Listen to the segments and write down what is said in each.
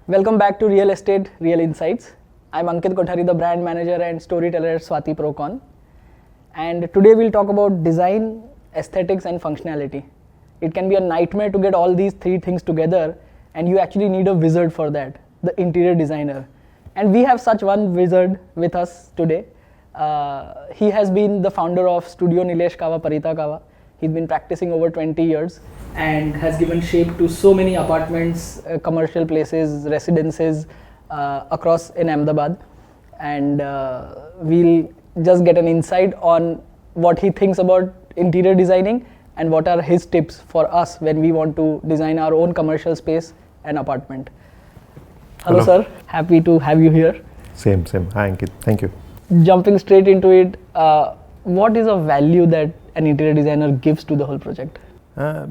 Welcome back to Real Estate Real Insights. I'm Ankit Kothari, the brand manager and storyteller at Swati Procon. And today we'll talk about design, aesthetics, and functionality. It can be a nightmare to get all these three things together, and you actually need a wizard for that, the interior designer. And we have such one wizard with us today. He has been the founder of Studio Nilesh Kava Parita Kava. He's been practicing over 20 years and has given shape to so many apartments, commercial places, residences across in Ahmedabad. And we'll just get an insight on what he thinks about interior designing and what are his tips for us when we want to design our own commercial space and apartment. Hello, sir. Happy to have you here. Same. Hi, Ankit. Thank you. Jumping straight into it, what is a value that an interior designer gives to the whole project?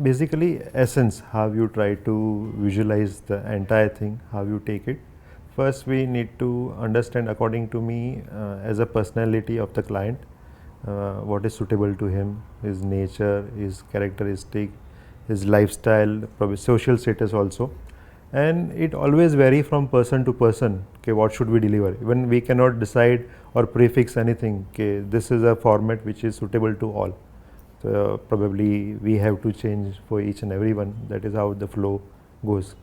Basically, essence, how you try to visualize the entire thing, how you take it. First, we need to understand, according to me, as a personality of the client, what is suitable to him, his nature, his characteristic, his lifestyle, probably social status also. And it always vary from person to person. Okay, what should we deliver? Even we cannot decide or prefix anything. Okay, this is a format which is suitable to all. So probably we have to change for each and every one. That is how the flow goes.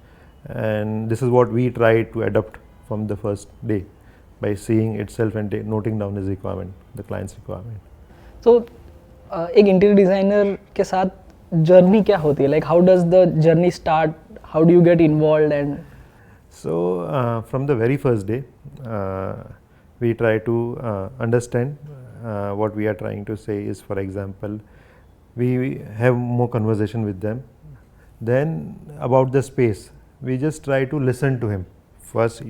And this is what we try to adopt from the first day by seeing itself and noting down his requirement, the client's requirement. So, एक interior designer के साथ journey क्या होती है? Like how does the journey start? How do you get involved? And so from the very first day, we try to understand what we are trying to say is, for example, we have more conversation with them. Then about the space, we just try to listen to him. First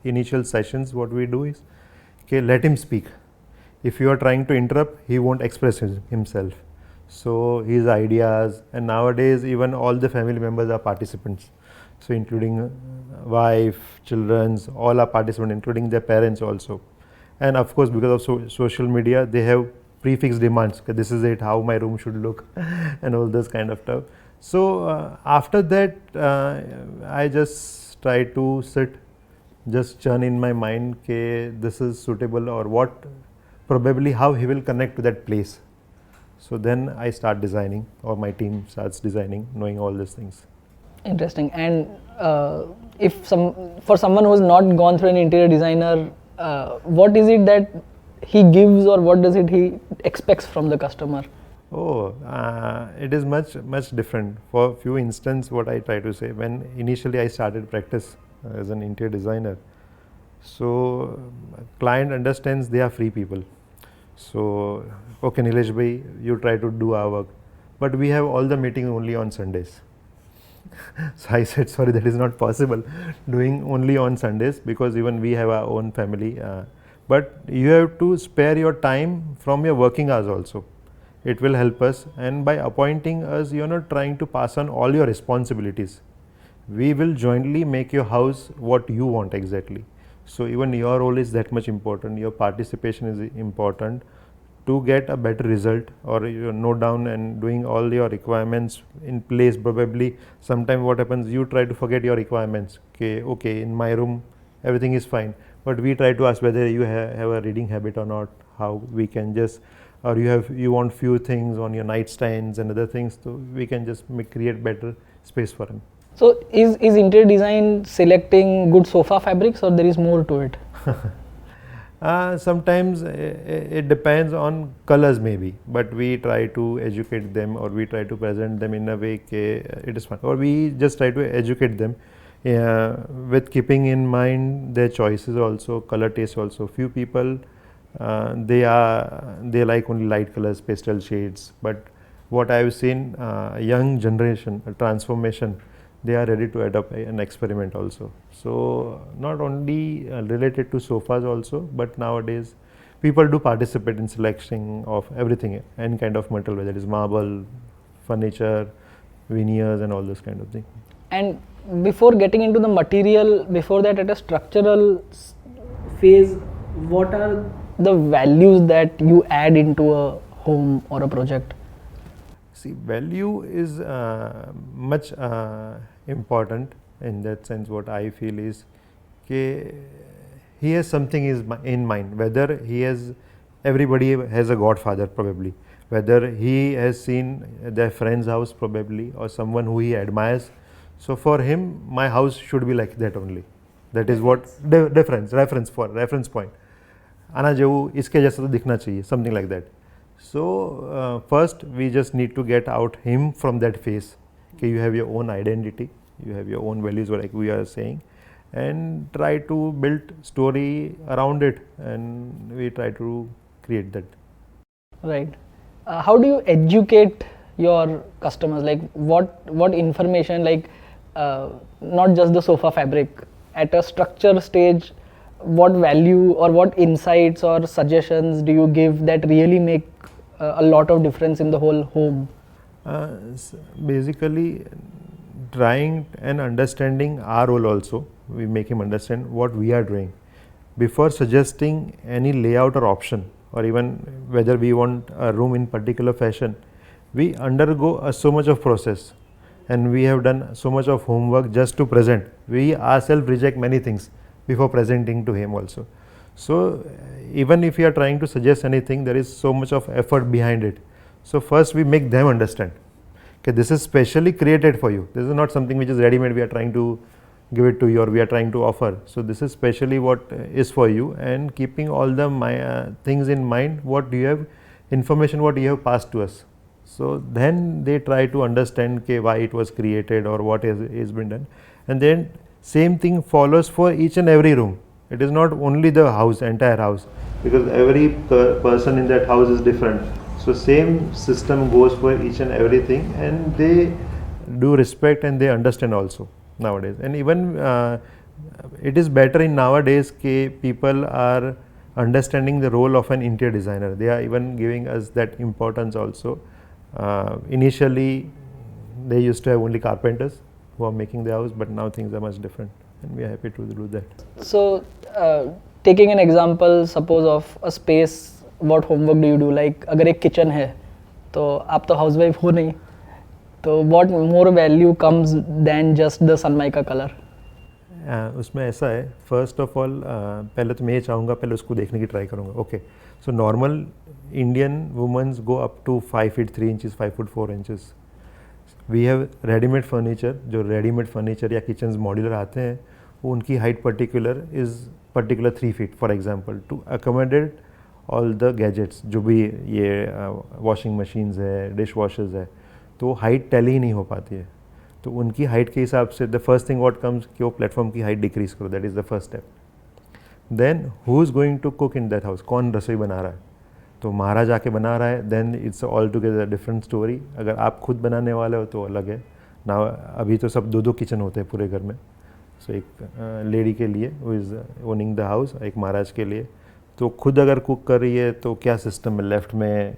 initial sessions, what we do is, okay, let him speak. If you are trying to interrupt, he won't express himself. So his ideas, and nowadays even all the family members are participants. So including wife, children's, all are participants, including their parents also. And of course, because of social media, they have prefix demands. This is it, how my room should look, and all this kind of stuff. So after that, I just try to sit, just churn in my mind, this is suitable, or what, probably how he will connect to that place. So then I start designing, or my team starts designing, knowing all these things. interesting. And for someone who has not gone through an interior designer, what is it that he gives, or what does he expects from the customer? Oh, it is much different. For few instance, what I try to say, when initially I started practice as an interior designer, so client understands they are free people. So, okay, Nilesh bhai, you try to do our work, but we have all the meeting only on Sundays. So I said, sorry, that is not possible, doing only on Sundays, because even we have our own family. But you have to spare your time from your working hours also. It will help us, and by appointing us, you are not trying to pass on all your responsibilities. We will jointly make your house what you want exactly. So even your role is that much important, your participation is important to get a better result, or you note down and doing all your requirements in place. Probably sometime what happens, you try to forget your requirements. Okay, in my room everything is fine, but we try to ask whether you have a reading habit or not, how we can just, or you want few things on your nightstands and other things, so we can just create better space for him. So is interior design selecting good sofa fabrics, or there is more to it? Sometimes it depends on colors maybe, but we try to educate them, or we try to present them in a way it is fun, or we just try to educate them with keeping in mind their choices also, color taste also. Few people they like only light colors, pastel shades, but what I have seen, young generation, a transformation, they are ready to adopt an experiment also. So not only related to sofas also, but nowadays people do participate in selection of everything, any kind of material, whether it is marble, furniture, veneers, and all this kind of thing. And before getting into the material, before that, at a structural phase, what are the values that you add into a home or a project? See, value is much important In that sense, what I feel is कि he has something in mind, whether he has, everybody has a godfather probably, whether he has seen their friend's house probably or someone who he admires. So for him, my house should be like that only. That is what reference point. आना जेवू इसके जैसा तो दिखना चाहिए, something like that. So first we just need to get out him from that phase. Okay, you have your own identity, you have your own values, like we are saying, and try to build story around it, and we try to create that. Right. How do you educate your customers? Like what information, like not just the sofa fabric, at a structure stage, what value or what insights or suggestions do you give that really make a lot of difference in the whole home? Basically, trying and understanding our role also, we make him understand what we are doing before suggesting any layout or option, or even whether we want a room in particular fashion. We undergo so much of process, and we have done so much of homework just to present. We ourselves reject many things before presenting to him also. So even if you are trying to suggest anything, there is so much of effort behind it. So first we make them understand, okay, this is specially created for you. This is not something which is ready-made, we are trying to give it to you or we are trying to offer. So this is specially what is for you, and keeping all the things in mind, what do you have, information what you have passed to us. So then they try to understand, okay, why it was created or what is been done. And then same thing follows for each and every room. It is not only the house, entire house, because every person in that house is different. So same system goes for each and everything, and they do respect and they understand also nowadays. And even it is better in nowadays that people are understanding the role of an interior designer. They are even giving us that importance also. Initially they used to have only carpenters who are making the house, but now things are much different, and we are happy to do that. So taking an example, suppose of a space, what homework do you do? Like अगर एक kitchen है, तो आप तो housewife हो नहीं, तो what more value comes than just the sunmica color? उसमें ऐसा है, फर्स्ट ऑफ ऑल पहले तो मैं ये चाहूँगा, पहले उसको देखने की ट्राई करूँगा. Okay, so normal Indian womens go up to 5 feet 3 inches, 5 foot 4 inches. We have readymade furniture, जो रेडीमेड फर्नीचर या किचन्स मॉड्यूलर आते हैं, वो उनकी height particular 3 feet for example, to accommodate all the gadgets, जो भी ये वॉशिंग मशीन्स है, डिश वॉशर्स है, तो हाइट टैली ही नहीं हो पाती है. तो उनकी हाइट के हिसाब से the first thing what comes कि वो प्लेटफॉर्म की हाइट डिक्रीज करो, that is the first step. Then who is going to cook in that house, कौन रसोई बना रहा है, तो महाराज आके बना रहा है, then it's all together different story. अगर आप खुद बनाने वाले हो तो अलग है ना. अभी तो सब 2-2 किचन होते हैं पूरे घर में. सो एक लेडी के लिए who is owning the house, एक महाराज के लिए, तो खुद अगर कुक कर रही है तो क्या सिस्टम है, लेफ्ट में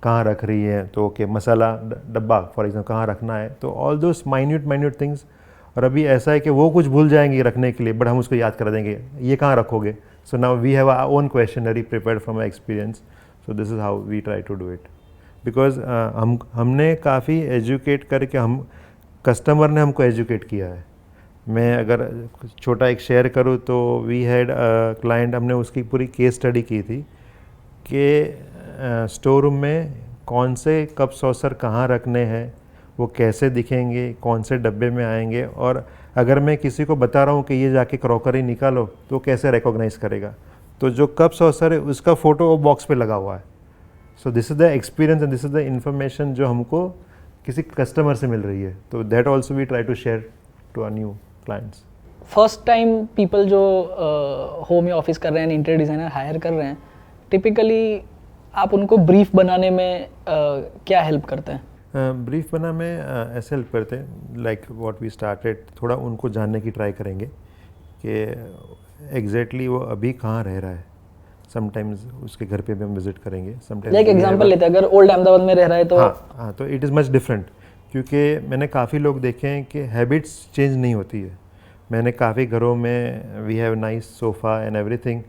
कहाँ रख रही है, तो ओके मसाला डब्बा फॉर एग्जाम्पल कहाँ रखना है, तो ऑल दोस माइन्यूट थिंग्स. और अभी ऐसा है कि वो कुछ भूल जाएंगे रखने के लिए, बट हम उसको याद कर देंगे, ये कहाँ रखोगे. So now we have our own questionnaire prepared from my experience. So this is how we try to do it, because हमने काफ़ी एजुकेट करके, हम कस्टमर ने हमको एजुकेट किया है. मैं अगर छोटा एक शेयर करूँ तो वी हैड क्लाइंट, हमने उसकी पूरी केस स्टडी की थी कि स्टोर रूम में कौन से कप सॉसर कहाँ रखने हैं, वो कैसे दिखेंगे, कौन से डब्बे में आएंगे, और अगर मैं किसी को बता रहा हूँ कि ये जाके क्रॉकरी निकालो तो कैसे रिकॉग्नाइज करेगा. तो जो कप सॉसर है उसका फ़ोटो वो बॉक्स पे लगा हुआ है. So this is the experience and this is the information जो हमको किसी कस्टमर से मिल रही है. तो that also we try to share to our new clients. First time people जो होम या ऑफिस कर रहे हैं, इंटीरियर डिज़ाइनर हायर कर रहे हैं, टिपिकली आप उनको ब्रीफ बनाने में क्या हेल्प करते हैं? ब्रीफ बना में ऐसे हेल्प करते हैं, लाइक व्हाट वी स्टार्टेड, थोड़ा उनको जानने की ट्राई करेंगे कि एग्जैक्टली वो अभी कहाँ रह रहा है. समटाइम्स उसके घर पे भी हम विजिट करेंगे. समटाइम्स लाइक एग्जांपल लेते हैं, अगर ओल्ड अहमदाबाद में रह रहा है तो हाँ, तो इट इज़ मच डिफरेंट, क्योंकि मैंने काफ़ी लोग देखे हैं कि हैबिट्स चेंज नहीं होती है. मैंने काफ़ी घरों में we have nice sofa and everything,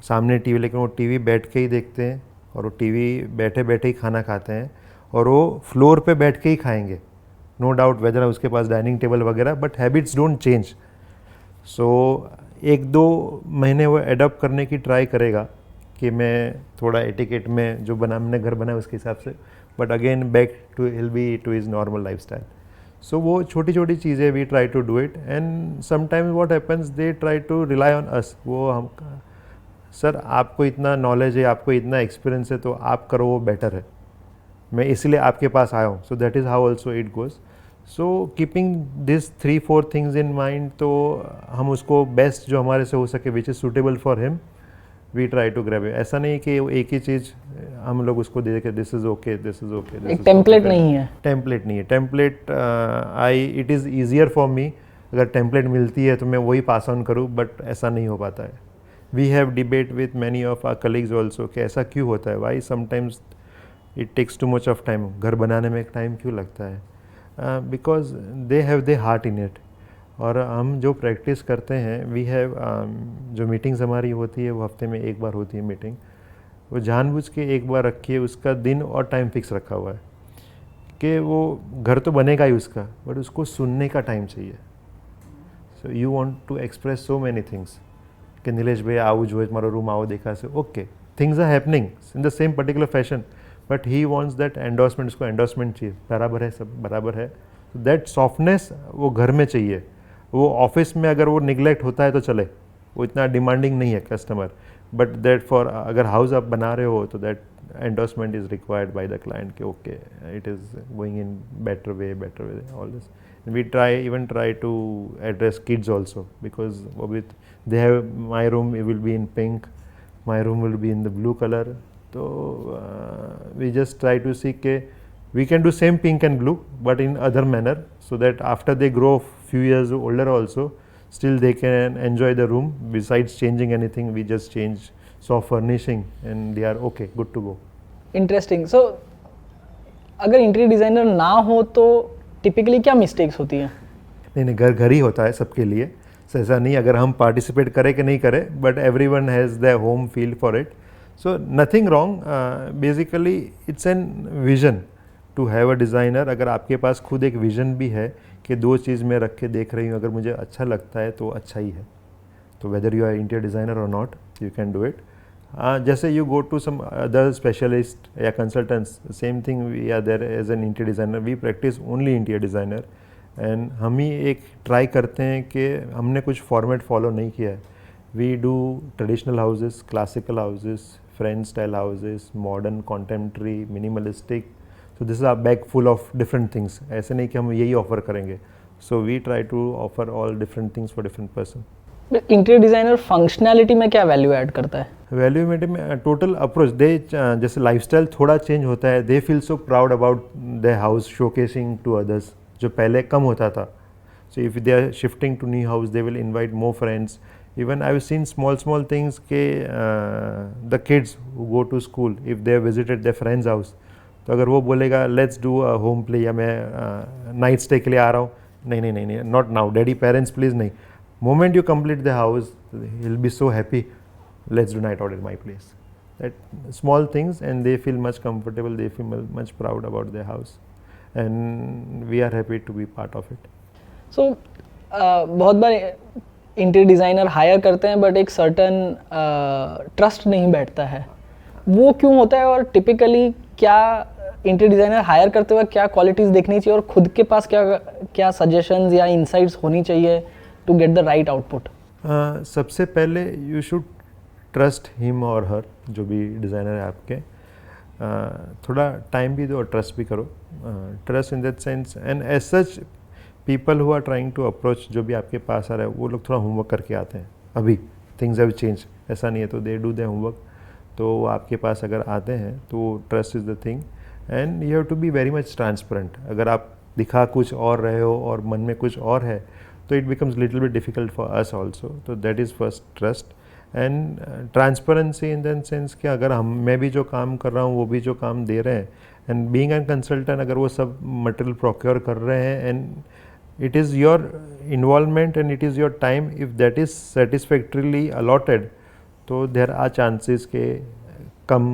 सामने टीवी, लेकिन वो टीवी बैठ के ही देखते हैं, और वो टीवी बैठे बैठे ही खाना खाते हैं, और वो फ्लोर पे बैठ के ही खाएंगे. नो डाउट वेदर उसके पास डाइनिंग टेबल वगैरह, बट हैबिट्स डोंट चेंज. सो 1-2 महीने वो एडॉप्ट करने की ट्राई करेगा कि मैं थोड़ा एटिकेट में जो बना मैंने घर बनाया उसके हिसाब से, but again back to will be to his normal lifestyle. So वो छोटी छोटी चीज़ें we try to do it, and sometimes what happens they try to rely on us. वो हम सर आपको इतना नॉलेज है, आपको इतना एक्सपीरियंस है, तो आप करो, वो बेटर है, मैं इसलिए आपके पास आया हूँ. So that is how also it goes. So keeping this 3-4 things in mind, तो हम उसको बेस्ट जो हमारे से हो सके which is suitable for him we try to grab. ऐसा नहीं कि एक ही चीज़ हम लोग उसको दे के this is okay, this is okay. एक टेम्पलेट नहीं है. टेम्पलेट नहीं है. Template it is easier for me, अगर टेम्पलेट मिलती है तो मैं वही पास ऑन करूँ, बट ऐसा नहीं हो पाता है. We have debate with many of our colleagues also कि ऐसा क्यों होता है, why sometimes it takes too much of time. घर बनाने में एक टाइम क्यों लगता है? Because they have their heart in it. और हम जो प्रैक्टिस करते हैं, वी हैव जो मीटिंग्स हमारी होती है वो हफ्ते में एक बार होती है मीटिंग. वो जानबूझ के एक बार रखी है, उसका दिन और टाइम फिक्स रखा हुआ है कि वो घर तो बनेगा ही उसका, बट उसको सुनने का टाइम चाहिए. So you want to express so many things कि नीलेश भाई आओ, जो मारो रूम आओ देखा से okay, things are happening in the same particular fashion, but he wants that endorsement. उसको एंडोर्समेंट चाहिए, बराबर है, सब बराबर है. तो दैट सॉफ्टनेस वो घर में चाहिए. वो ऑफिस में अगर वो निगलेक्ट होता है तो चले, वो इतना डिमांडिंग नहीं है कस्टमर, बट दैट फॉर अगर हाउस आप बना रहे हो तो that endorsement is required by the client कि okay it is going in better way all this. We try to address kids also, because with they have, my room it will be in pink, my room will be in the blue color. So we just try to see ke we can do same pink and blue but in other manner, so that after they grow few years older also, still they can enjoy the room. Besides changing anything, we just change soft furnishing and they are okay, good to go. Interesting. So अगर interior designer ना हो तो typically क्या mistakes होती हैं? नहीं, घर ही होता है सबके लिए. ऐसा नहीं अगर हम पार्टिसिपेट करें कि नहीं करें, but everyone has the home feel for it. So nothing wrong. Basically it's an vision to have a designer. अगर आपके पास खुद एक विजन भी है कि 2 चीज़ मैं रख के देख रही हूँ, अगर मुझे अच्छा लगता है तो अच्छा ही है. तो whether you are interior designer और not, you can do it. जैसे you go to some other specialist या consultants, same thing we are there as an interior designer. We practice only interior designer, and हम ही एक try करते हैं कि हमने कुछ फॉर्मेट फॉलो नहीं किया है. We do traditional houses, classical houses, French style houses, modern, contemporary, minimalistic. So this is a bag full of different things. ऐसे नहीं कि हम यही ऑफर करेंगे. So we try to offer all different things for different person. Interior designer functionality में क्या value add करता है? वैल्यू में टोटल अप्रोच दे, जैसे लाइफस्टाइल थोड़ा चेंज होता है, they feel so proud about the house, showcasing to others, जो पहले कम होता था. So if they are shifting to new house, they will invite more friends. Even I have seen small things के the kids who go to school, if they have visited their friends house, तो अगर वो बोलेगा let's do a home play या मैं night stay के लिए आ रहा हूँ, नहीं, not now daddy, parents please नहीं. Moment you complete the house, he'll be so happy. Let's do night out at my place. That small things, and they feel much comfortable. They feel much proud about their house, and we are happy to be part of it. So बहुत बार interior designer higher करते हैं but एक certain trust नहीं बैठता है. वो क्यों होता है, और टिपिकली क्या इंटीरियर डिज़ाइनर हायर करते हुए क्या क्वालिटीज़ देखनी चाहिए, और खुद के पास क्या सजेशंस या इंसाइट्स होनी चाहिए to get the right output? सबसे पहले you should trust him or her, जो भी डिज़ाइनर है आपके. थोड़ा टाइम भी दो और ट्रस्ट भी करो. Trust in that sense, and as such people who are trying to approach, जो भी आपके पास आ रहा है, वो लोग थोड़ा होमवर्क करके आते हैं. अभी थिंग्स हैव चेंज, ऐसा नहीं है, तो दे डू देयर होमवर्क. तो वो आपके पास अगर आते हैं तो trust is the thing, and you have to be very much transparent. अगर आप दिखा कुछ और रहे हो और मन में कुछ और है, so it becomes little bit difficult for us also. So that is first trust and transparency in that sense कि अगर मैं भी जो काम कर रहा हूँ, वो भी जो काम दे रहे हैं, and being a consultant, अगर वो सब material procure कर रहे हैं, and it is your involvement and it is your time, if that is satisfactorily allotted, तो there are chances के कम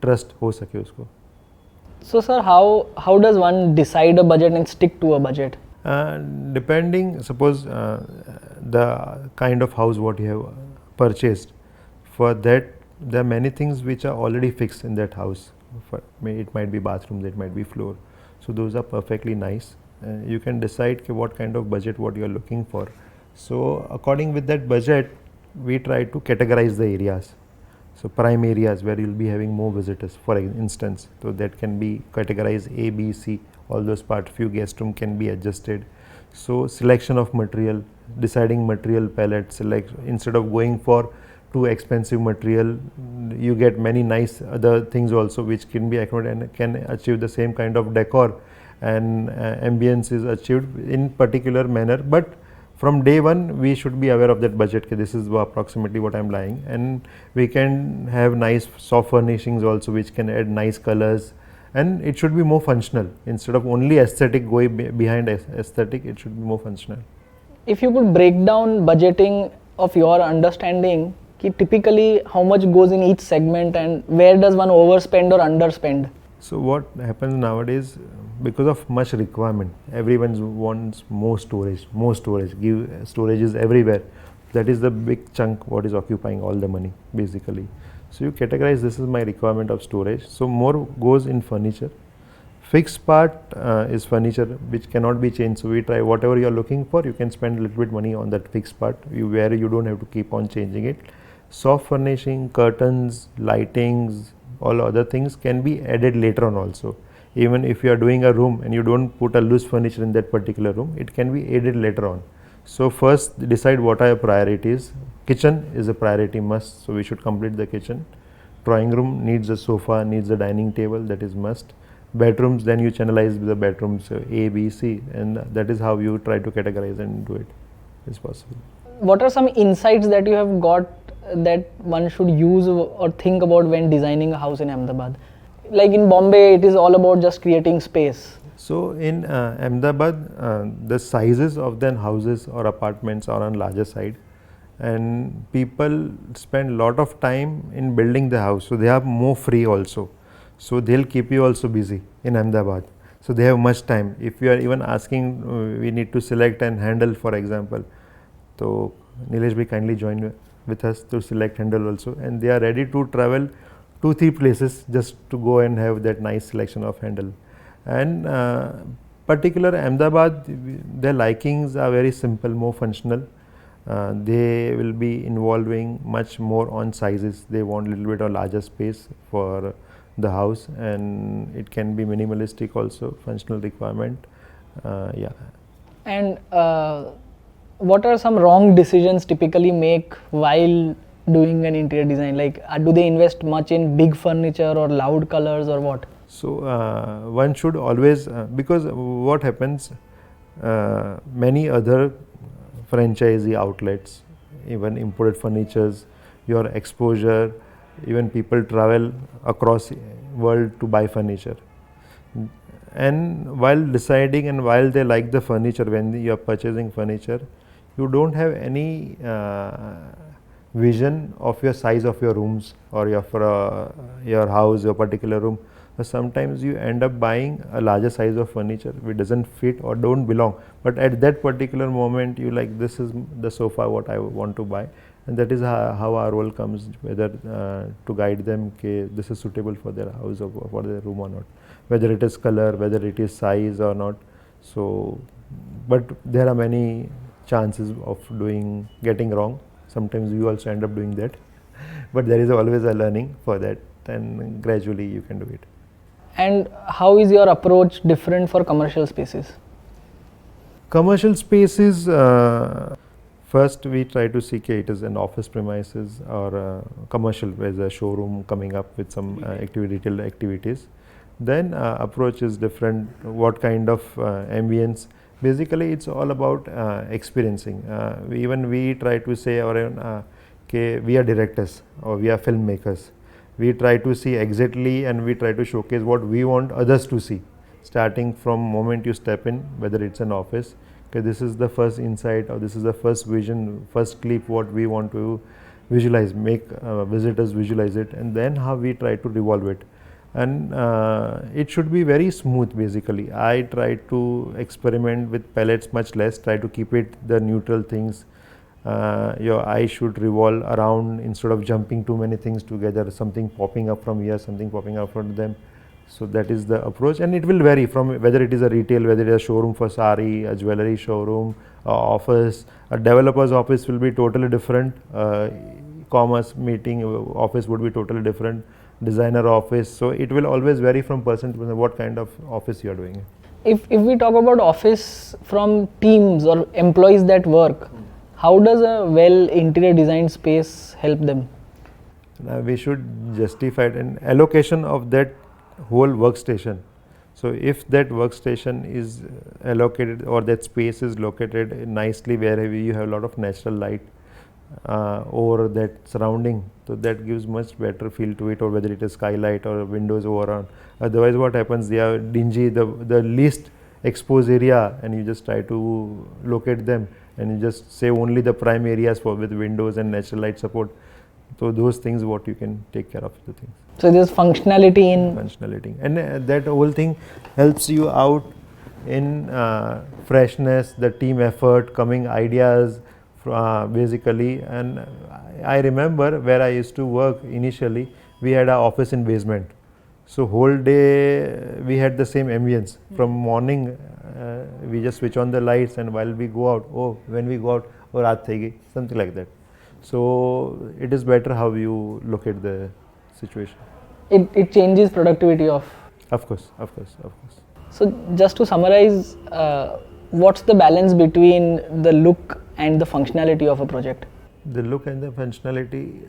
trust हो सके उसको. So sir, how does one decide a budget and stick to a budget? Depending, suppose the kind of house what you have purchased, for that there are many things which are already fixed in that house. It might be bathrooms, it might be floor. So those are perfectly nice. You can decide what kind of budget what you are looking for. So according with that budget, we try to categorize the areas. So prime areas where you'll be having more visitors, for instance, so that can be categorized A, B, C, all those parts. Few guest room can be adjusted. So selection of material, deciding material palette, select instead of going for too expensive material, you get many nice other things also which can be accommodated and can achieve the same kind of decor and ambience is achieved in particular manner. But from day one we should be aware of that budget. This is approximately what I'm lying, and we can have nice soft furnishings also which can add nice colors, and it should be more functional instead of only aesthetic going behind aesthetic. It should be more functional. If you could break down budgeting of your understanding, typically how much goes in each segment and where does one overspend or underspend? So what happens nowadays, because of much requirement, everyone wants more storage, give storages everywhere. That is the big chunk what is occupying all the money basically. So you categorize, this is my requirement of storage. So more goes in furniture. Fixed part is furniture which cannot be changed. So we try whatever you are looking for, you can spend a little bit money on that fixed part where you don't have to keep on changing it. Soft furnishing, curtains, lightings, all other things can be added later on also. Even if you are doing a room and you don't put a loose furniture in that particular room, it can be added later on. So first decide what are your priorities. Kitchen is a priority must, so we should complete the kitchen. Drawing room needs a sofa, needs a dining table, that is must. Bedrooms, then you channelize the bedrooms A, B, C, and that is how you try to categorize and do it as possible. What are some insights that you have got that one should use or think about when designing a house in Ahmedabad? Like in Bombay, it is all about just creating space. So in Ahmedabad, the sizes of the houses or apartments are on larger side, and people spend a lot of time in building the house, so they are more free also. So they'll keep you also busy in Ahmedabad. So they have much time. If you are even asking, we need to select and handle, for example. So Nilesh bhai kindly join with us to select handle also, and they are ready to travel 2-3 places just to go and have that nice selection of handle. And particular Ahmedabad, their likings are very simple, more functional. They will be involving much more on sizes. They want a little bit of larger space for the house, and it can be minimalistic also, functional requirement. Yeah. And what are some wrong decisions typically make while doing an interior design? Like do they invest much in big furniture or loud colors or what? So one should always, because what happens, many other franchisee outlets, even imported furnitures, your exposure, even people travel across world to buy furniture. And while deciding and while they like the furniture, when you are purchasing furniture, you don't have any vision of your size of your rooms or your house, your particular room. So sometimes you end up buying a larger size of furniture which doesn't fit or don't belong, but at that particular moment you like, this is the sofa what I want to buy, and that is how our role comes, whether to guide them this is suitable for their house or for their room or not, whether it is color, whether it is size or not. So but there are many chances of getting wrong. Sometimes you also end up doing that, but there is always a learning for that, and gradually you can do it. And how is your approach different for commercial spaces? Commercial spaces, first we try to see it is an office premises or commercial, where a showroom coming up with some retail activities. Then approach is different. What kind of ambience? Basically, it's all about experiencing. We try to say, we are directors or we are filmmakers. We try to see exactly, and we try to showcase what we want others to see, starting from moment you step in, whether it's an office. Okay, this is the first insight, or this is the first vision, first clip what we want to visualize, make visitors visualize it, and then how we try to revolve it. and it should be very smooth. Basically, I try to experiment with palettes much less, try to keep it the neutral things. Your eye should revolve around instead of jumping too many things together, something popping up from here, something popping up from them. So that is the approach, and it will vary from whether it is a retail, whether it is a showroom for sari, a jewelry showroom, a office. A developer's office will be totally different. Commerce meeting office would be totally different. Designer office. So it will always vary from person to person what kind of office you are doing. If we talk about office from teams or employees that work, how does a well interior design space help them? We should justify it, an allocation of that whole workstation. So if that workstation is allocated or that space is located nicely where you have a lot of natural light over that surrounding, so that gives much better feel to it, or whether it is skylight or windows over on. Otherwise what happens, they are dingy, the least exposed area, and you just try to locate them and you just say only the prime areas for with windows and natural light support. So those things what you can take care of the things. So there's functionality in Functionality, and that whole thing helps you out in freshness, the team effort, coming ideas basically. And I remember where I used to work initially, we had our office in basement. So whole day we had the same ambience. From morning we just switch on the lights, and while we go out, when we go out, raat thai gayi, something like that. So it is better how you look at the situation. it changes productivity of. Of course. So just to summarize, what's the balance between the look and the functionality of a project? The look and the functionality,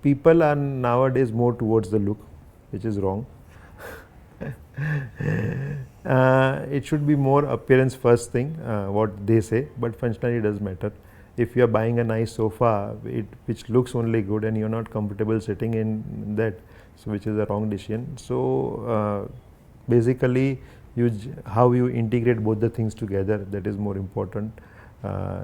people are nowadays more towards the look, which is wrong. It should be more appearance first thing, what they say, but functionality does matter. If you are buying a nice sofa which looks only good and you're not comfortable sitting in that, so which is a wrong decision. So basically how you integrate both the things together, that is more important.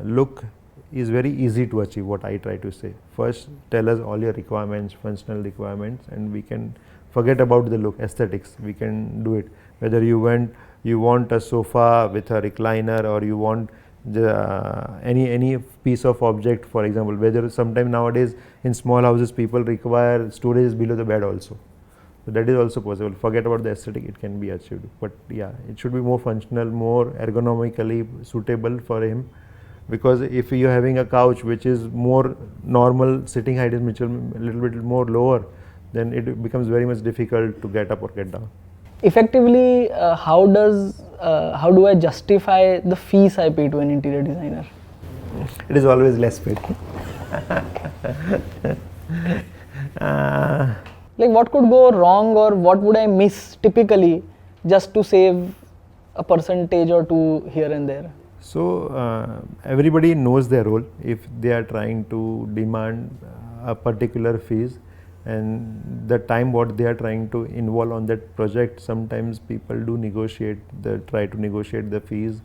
Look is very easy to achieve, what I try to say. First tell us all your requirements, functional requirements, and we can forget about the look, aesthetics, we can do it. Whether you want a sofa with a recliner, or you want any piece of object, for example, whether sometime nowadays in small houses people require storage below the bed also. So that is also possible. Forget about the aesthetic, it can be achieved. But yeah, it should be more functional, more ergonomically suitable for him. Because if you are having a couch which is more normal, sitting height is a little bit more lower, then it becomes very much difficult to get up or get down. Effectively, how do I justify the fees I pay to an interior designer? It is always less paid. Like what could go wrong, or what would I miss typically just to save a percentage or two here and there? So everybody knows their role. If they are trying to demand a particular fees, and the time what they are trying to involve on that project, sometimes people do try to negotiate the fees.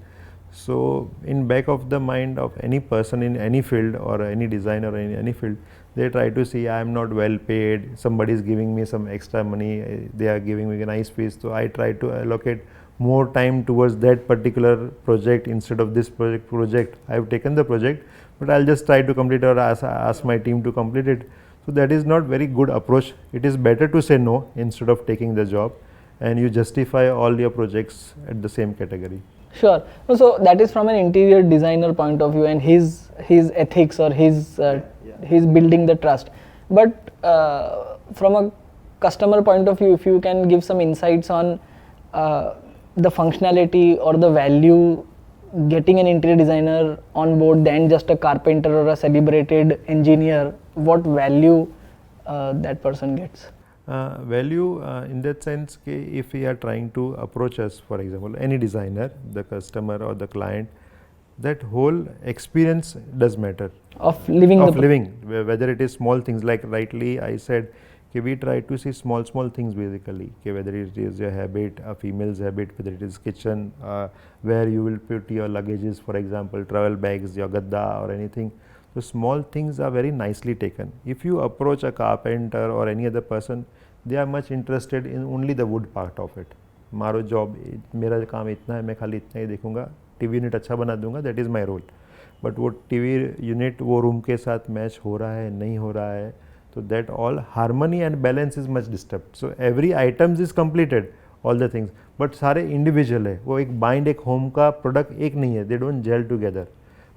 So in back of the mind of any person in any field, or any designer in any field, they try to see, I am not well paid, somebody is giving me some extra money, they are giving me a nice fees, so I try to allocate more time towards that particular project instead of this project. I have taken the project, but I'll just try to complete, or ask my team to complete it. So that is not very good approach. It is better to say no instead of taking the job, and you justify all your projects at the same category. Sure. So that is from an interior designer point of view, and his ethics, or his building the trust. But from a customer point of view, if you can give some insights on the functionality or the value getting an interior designer on board than just a carpenter or a celebrated engineer, what value that person gets? Value in that sense, if we are trying to approach us, for example, any designer, the customer or the client, that whole experience does matter. Of living. Whether it is small things, like rightly I said, we try to see small things basically, whether it is your habit, a female's habit, whether it is kitchen, where you will put your luggages, for example, travel bags, your gadda or anything. So small things are very nicely taken. If you approach a carpenter or any other person, they are much interested in only the wood part of it. मारो job, मेरा काम इतना है, मैं खाली इतना ही देखूंगा, TV unit अच्छा बना दूंगा, that is my role. But वो टीवी यूनिट वो रूम के साथ मैच हो रहा है, नहीं हो रहा है, तो that all harmony and balance is much disturb. So every items is completed, all the things, but सारे इंडिविजुअल है. वो एक बाइंड, एक होम का प्रोडक्ट एक नहीं है, दे डोंट जेल टुगेदर.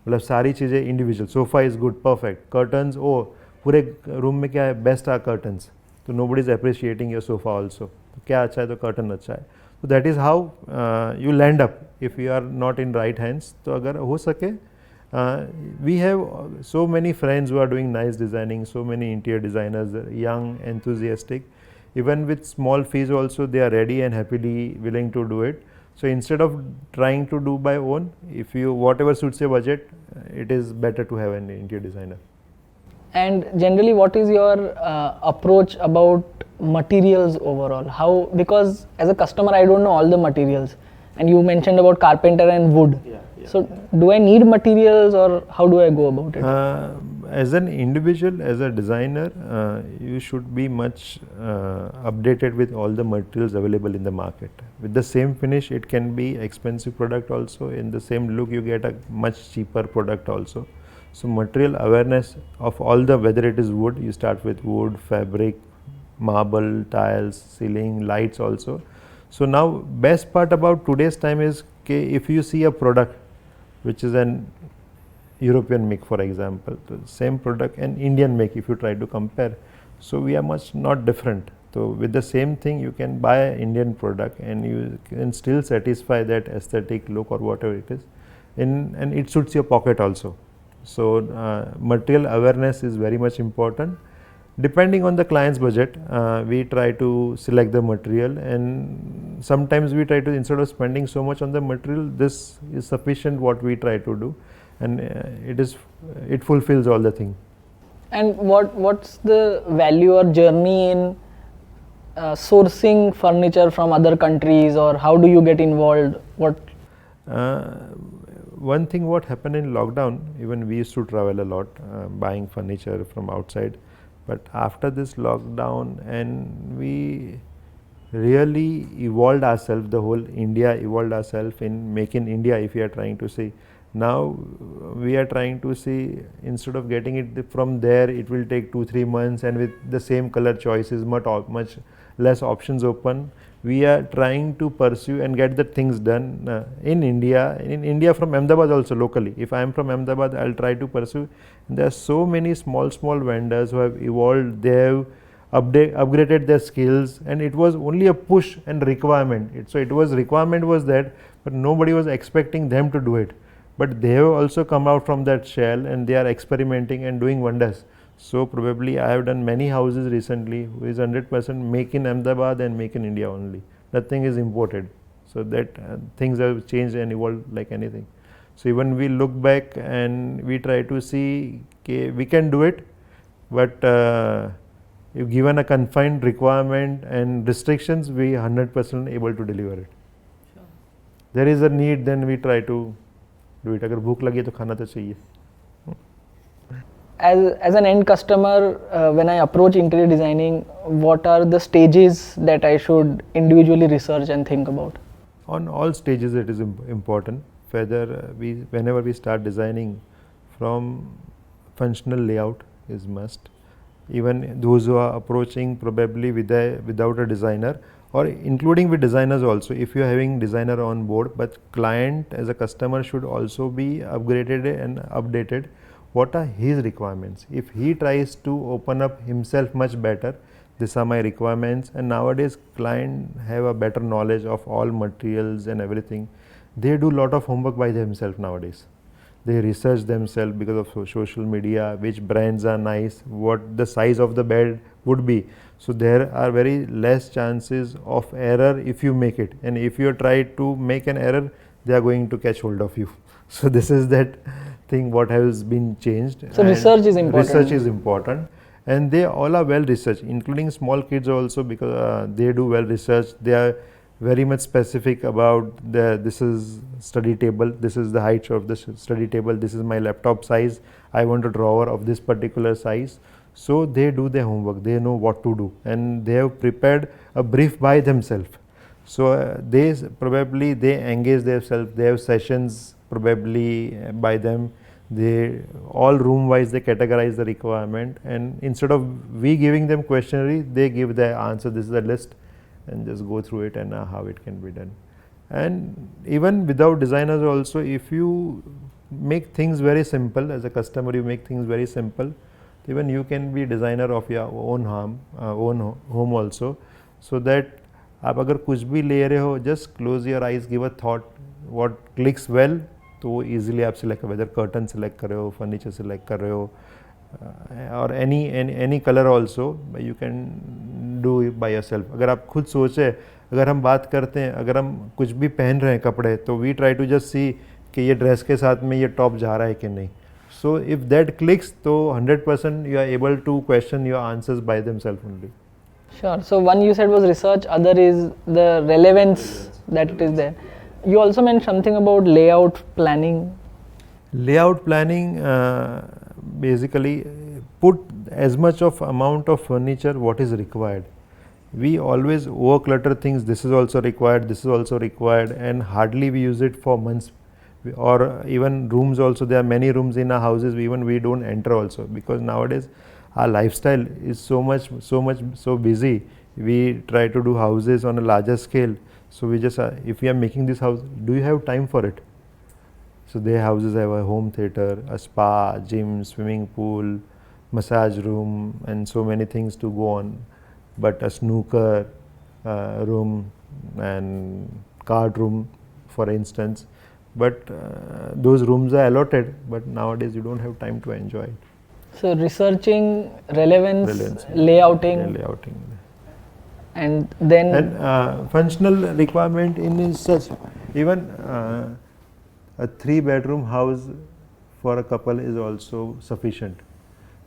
मतलब सारी चीज़ें individual. Sofa is good, perfect. Curtains, ओ पूरे रूम में क्या है, बेस्ट आर कर्टन्स, तो nobody is appreciating your sofa also. तो क्या अच्छा है तो कर्टन अच्छा है. तो that is how you land up if you are not in right hands. तो अगर हो सके, we have so many friends who are doing nice designing, so many interior designers, young, enthusiastic. Even with small fees also, they are ready and happily willing to do it. So instead of trying to do by own, if you whatever suits your budget, it is better to have an interior designer. And generally, what is your approach about materials overall? How, because as a customer, I don't know all the materials, and you mentioned about carpenter and wood. So do I need materials, or how do I go about it? As an individual, as a designer, you should be much updated with all the materials available in the market. With the same finish, it can be expensive product also. In the same look, you get a much cheaper product also. So material awareness of all the, whether it is wood, you start with wood, fabric, marble, tiles, ceiling, lights also. So now best part about today's time is if you see a product which is an European make, for example, the same product and Indian make, if you try to compare, so we are much not different. So with the same thing, you can buy an Indian product and you can still satisfy that aesthetic look or whatever it is, and it suits your pocket also. So material awareness is very much important. Depending on the client's budget, we try to select the material, and sometimes we try to, instead of spending so much on the material, this is sufficient what we try to do, and it fulfills all the thing. And what's the value or journey in sourcing furniture from other countries, or how do you get involved? One thing what happened in lockdown, even we used to travel a lot, buying furniture from outside. But after this lockdown, and we really evolved ourselves, the whole India evolved ourselves in Make in India, if we are trying to see. Now we are trying to see, instead of getting it from there, it will take 2-3 months, and with the same color choices, much less options open. We are trying to pursue and get the things done in India from Ahmedabad also locally. If I am from Ahmedabad, I'll try to pursue. And there are so many small vendors who have evolved. They have upgraded their skills, and it was only a push and requirement. So it was requirement was that, but nobody was expecting them to do it. But they have also come out from that shell, and they are experimenting and doing wonders. So probably I have done many houses recently who is 100% make in Ahmedabad and make in India only. Nothing is imported. So that things have changed and evolved like anything. So even we look back and we try to see, okay, we can do it, but if given a confined requirement and restrictions, we 100% able to deliver it. Sure. There is a need, then we try to do it. अगर भूख लगी तो खाना तो चाहिए. As an end customer, when I approach interior designing, what are the stages that I should individually research and think about? On all stages it is important. Whenever we start designing, from functional layout is must. Even those who are approaching probably without a designer, or including with designers also, if you are having designer on board, but client as a customer should also be upgraded and updated. What are his requirements? If he tries to open up himself much better, these are my requirements, and nowadays client have a better knowledge of all materials and everything. They do lot of homework by themselves nowadays. They research themselves because of social media, which brands are nice, what the size of the bed would be. So there are very less chances of error if you make it, and if you try to make an error, they are going to catch hold of you. So this is that thing what has been changed. So research is important. Research is important, and they all are well researched, including small kids also, because they do well research. They are very much specific about this is study table, this is the height of the study table, this is my laptop size, I want a drawer of this particular size. So they do their homework, they know what to do, and they have prepared a brief by themselves. So probably they engage themselves, they have sessions probably by them. They all room wise they categorize the requirement, and instead of we giving them questionnaire, they give the answer. This is the list, and just go through it and how it can be done. And even without designers also, if you make things very simple as a customer, you make things very simple, even you can be designer of your own home also. So that आप अगर कुछ भी ले रहे हो, just close your eyes, give a thought what clicks well, तो वो easily आप select whether curtain select कर रहे हो, furniture select कर रहे हो, or any color also you can do it by yourself. अगर आप खुद सोचे, अगर हम बात करते हैं, अगर हम कुछ भी पहन रहे हैं कपड़े, तो we try to just see कि ये ड्रेस के साथ में ये टॉप जा रहा है कि नहीं. So if that clicks, तो 100% you are able to question your answers by themselves only. Sure. So one you said was research, other is the relevance that it is there. You also mentioned something about layout planning. Layout planning basically put as much of amount of furniture what is required. We always overclutter things. This is also required, this is also required, and hardly we use it for months. Or even rooms also, there are many rooms in our houses we don't enter also, because nowadays our lifestyle is so busy. We try to do houses on a larger scale, so we just if we are making this house, do you have time for it? So their houses have a home theater, a spa, gym, swimming pool, massage room, and so many things to go on, but a snooker room and card room for instance. But those rooms are allotted, but nowadays you don't have time to enjoy it. So researching relevance, layouting, and then and functional requirement in such, even a 3-bedroom house for a couple is also sufficient.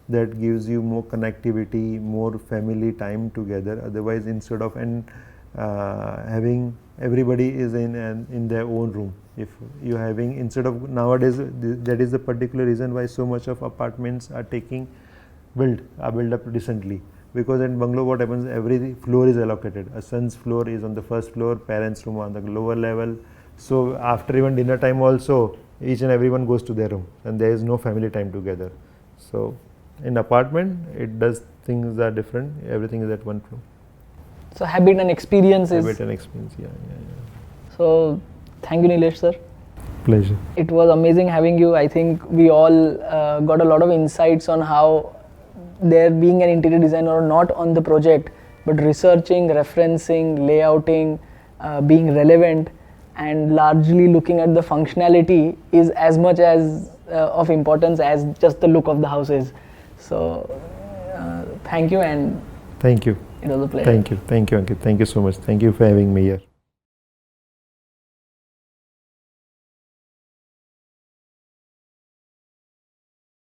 That gives you more connectivity, more family time together. Otherwise, instead of having everybody is in their own room, if you having, instead of nowadays, that is the particular reason why so much of apartments are built up recently, because in bungalow what happens, every floor is allocated. A son's floor is on the first floor, parents' room on the lower level. So after even dinner time also, each and everyone goes to their room, and there is no family time together. So in apartment, it does, things are different, everything is at one floor. So habit and experience is. Habit and experience, yeah. So thank you, Nilesh sir. Pleasure. It was amazing having you. I think we all got a lot of insights on how there being an interior designer or not on the project, but researching, referencing, layouting, being relevant, and largely looking at the functionality is as much as of importance as just the look of the houses. So thank you, and thank you. It was a pleasure. Thank you, Ankit. Thank you so much. Thank you for having me here.